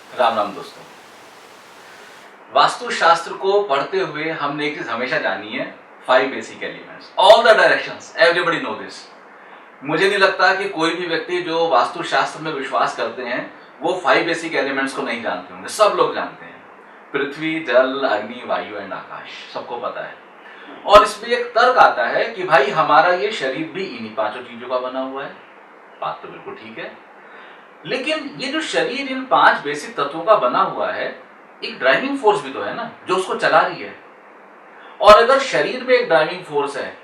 राम राम दोस्तों। वास्तुशास्त्र को पढ़ते हुए हमने एक चीज हमेशा जानी है, 5 basic elements, all the directions, everybody know this. मुझे नहीं लगता कि कोई भी व्यक्ति जो वास्तुशास्त्र में विश्वास करते हैं वो 5 बेसिक एलिमेंट्स को नहीं जानते होंगे। सब लोग जानते हैं, पृथ्वी, जल, अग्नि, वायु एंड आकाश, सबको पता है। और इसमें एक तर्क आता है कि भाई हमारा ये शरीर भी इन्हीं 5 चीजों का बना हुआ है। बात तो बिल्कुल ठीक है, लेकिन ये जो शरीर इन 5 बेसिक तत्वों का बना हुआ है, एक ड्राइविंग फोर्स भी तो है ना जो उसको चला रही है। और अगर शरीर में एक ड्राइविंग फोर्स है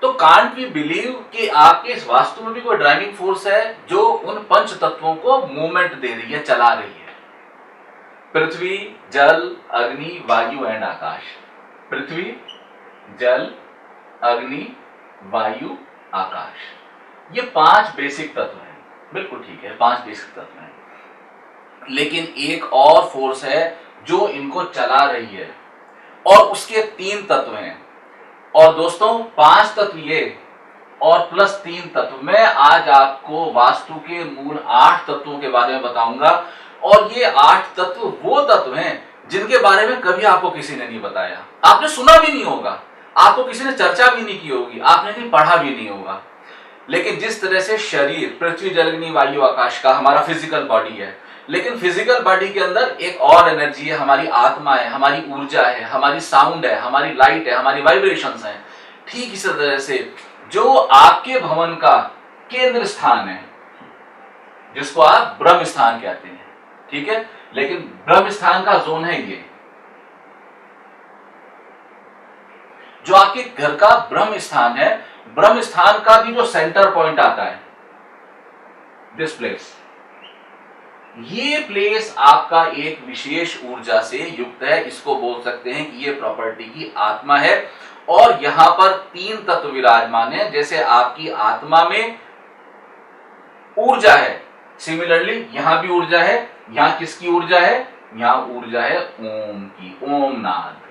तो कांट वी बिलीव कि आपके इस वास्तु में भी कोई ड्राइविंग फोर्स है जो उन 5 तत्वों को मूवमेंट दे रही है, चला रही है। पृथ्वी, जल, अग्नि, वायु एंड आकाश। पृथ्वी, जल, अग्नि, वायु, आकाश, ये 5 बेसिक तत्व हैं। बिल्कुल ठीक है, 5 बेसिक तत्व हैं, लेकिन एक और फोर्स है जो इनको चला रही है और उसके 3 तत्व हैं। और दोस्तों 5 तत्व ये और प्लस 3 तत्व, मैं आज आपको वास्तु के मूल 8 तत्वों के बारे में बताऊंगा। और ये 8 तत्व वो तत्व हैं जिनके बारे में कभी आपको किसी ने नहीं बताया, आपने सुना भी नहीं होगा, आपको किसी ने चर्चा भी नहीं की होगी, आपने कहीं पढ़ा भी नहीं होगा। लेकिन जिस तरह से शरीर पृथ्वी, जल, अग्नि, वायु, आकाश का हमारा फिजिकल बॉडी है, लेकिन फिजिकल बॉडी के अंदर एक और एनर्जी है, हमारी आत्मा है, हमारी ऊर्जा है, हमारी साउंड है, हमारी लाइट है, हमारी वाइब्रेशंस हैं। ठीक इसी तरह से जो आपके भवन का केंद्र स्थान है, जिसको आप ब्रह्म स्थान कहते हैं, ठीक है, लेकिन ब्रह्म स्थान का जोन है ये, जो आपके घर का ब्रह्म स्थान है, ब्रह्म स्थान का भी जो सेंटर पॉइंट आता है, दिस प्लेस, ये प्लेस आपका एक विशेष ऊर्जा से युक्त है। इसको बोल सकते हैं कि ये प्रॉपर्टी की आत्मा है। और यहां पर 3 तत्व विराजमान है। जैसे आपकी आत्मा में ऊर्जा है, सिमिलरली यहां भी ऊर्जा है। यहां किसकी ऊर्जा है? यहां ऊर्जा है ओम की, ओम नाद।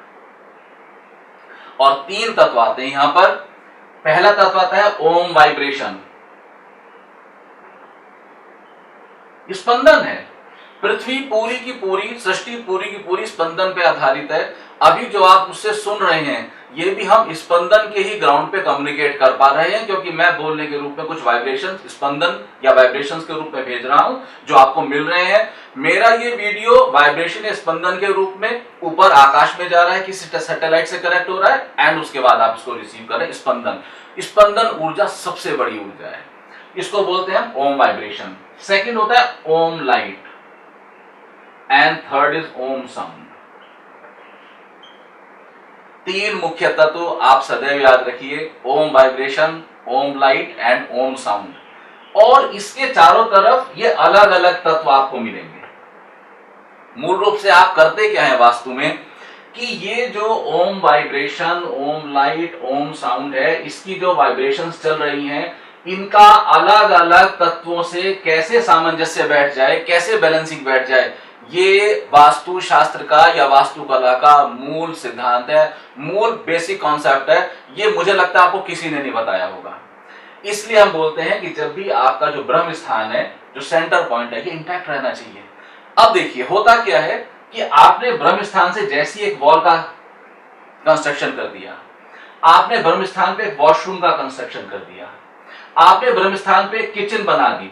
और 3 तत्व आते हैं यहां पर। पहला तत्व आता है ओम वाइब्रेशन, स्पंदन है। पृथ्वी पूरी की पूरी, सृष्टि पूरी की पूरी स्पंदन पे आधारित है। अभी जो आप मुझसे सुन रहे हैं ये भी हम स्पंदन के ही ग्राउंड पे कम्युनिकेट कर पा रहे हैं, क्योंकि मैं बोलने के रूप में कुछ वाइब्रेशन, स्पंदन या वाइब्रेशंस के रूप में भेज रहा हूं जो आपको मिल रहे हैं। मेरा ये वीडियो वाइब्रेशन या स्पंदन के रूप में ऊपर आकाश में जा रहा है, किसी सैटेलाइट से कनेक्ट हो रहा है, एंड उसके बाद आप इसको रिसीव करें। स्पंदन ऊर्जा सबसे बड़ी ऊर्जा है, इसको बोलते हैं ओम वाइब्रेशन। सेकंड होता है Om light and third is Om sound. 3 मुख्य तत्व आप सदैव याद रखिए, Om vibration, Om light and Om sound. और इसके चारों तरफ ये अलग अलग तत्व आपको मिलेंगे। मूल रूप से आप करते क्या है वास्तु में कि ये जो ओम वाइब्रेशन, ओम लाइट, ओम साउंड है, इसकी जो वाइब्रेशंस चल रही हैं, इनका अलग अलग तत्वों से कैसे सामंजस्य बैठ जाए, कैसे बैलेंसिंग बैठ जाए, ये वास्तु शास्त्र का या वास्तुकला का मूल सिद्धांत है, मूल बेसिक कॉन्सेप्ट है। ये मुझे लगता है आपको किसी ने नहीं बताया होगा। इसलिए हम बोलते हैं कि जब भी आपका जो ब्रह्म स्थान है, जो सेंटर पॉइंट है, ये इंटैक्ट रहना चाहिए। अब देखिए होता क्या है कि आपने ब्रह्म स्थान से जैसी एक वॉल का कंस्ट्रक्शन कर दिया, आपने ब्रह्म स्थान पे एक वॉशरूम का कंस्ट्रक्शन कर दिया, आपने ब्रह्म स्थान पे किचन बना दी,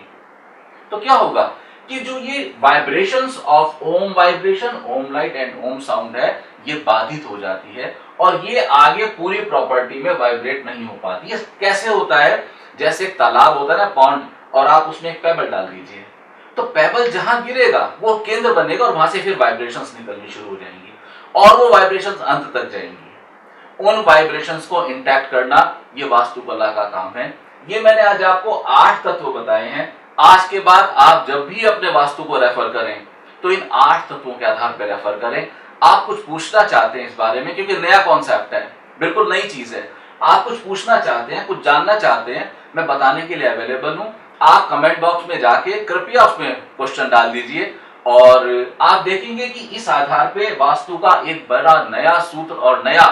तो क्या होगा कि जो ये vibrations of Om vibration, Om light and Om sound है, ये बाधित हो जाती है और ये आगे पूरी प्रॉपर्टी में वाइब्रेट नहीं हो पाती। ये कैसे होता है? जैसे एक तालाब होता है ना, पॉन्ड, और आप उसमें एक पेबल डाल दीजिए, तो पेबल जहां गिरेगा वो केंद्र बनेगा और वहां से फिर वाइब्रेशंस निकलनी शुरू हो जाएंगी और वो वाइब्रेशंस अंत तक जाएंगी। उन वाइब्रेशंस को इंटैक्ट करना ये वास्तुकला का काम है। ये मैंने आज आपको 8 तत्व बताए हैं। आज के बाद आप जब भी अपने वास्तु को रेफर करें तो इन 8 तत्वों के आधार पर रेफर करें। आप कुछ पूछना चाहते हैं इस बारे में, क्योंकि नया कॉन्सेप्ट है, बिल्कुल नई चीज है, आप कुछ पूछना चाहते हैं, कुछ जानना चाहते हैं, मैं बताने के लिए अवेलेबल हूं। आप कमेंट बॉक्स में जाके कृपया उसमें क्वेश्चन डाल दीजिए और आप देखेंगे कि इस आधार पे वास्तु का एक बड़ा नया सूत्र और नया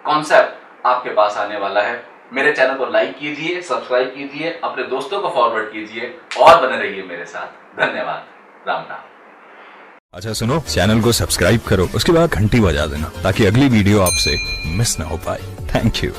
कॉन्सेप्ट आपके पास आने वाला है। मेरे चैनल को लाइक कीजिए, सब्सक्राइब कीजिए, अपने दोस्तों को फॉरवर्ड कीजिए और बने रहिए मेरे साथ। धन्यवाद। राम राम। अच्छा सुनो, चैनल को सब्सक्राइब करो, उसके बाद घंटी बजा देना ताकि अगली वीडियो आपसे मिस ना हो पाए। Thank you.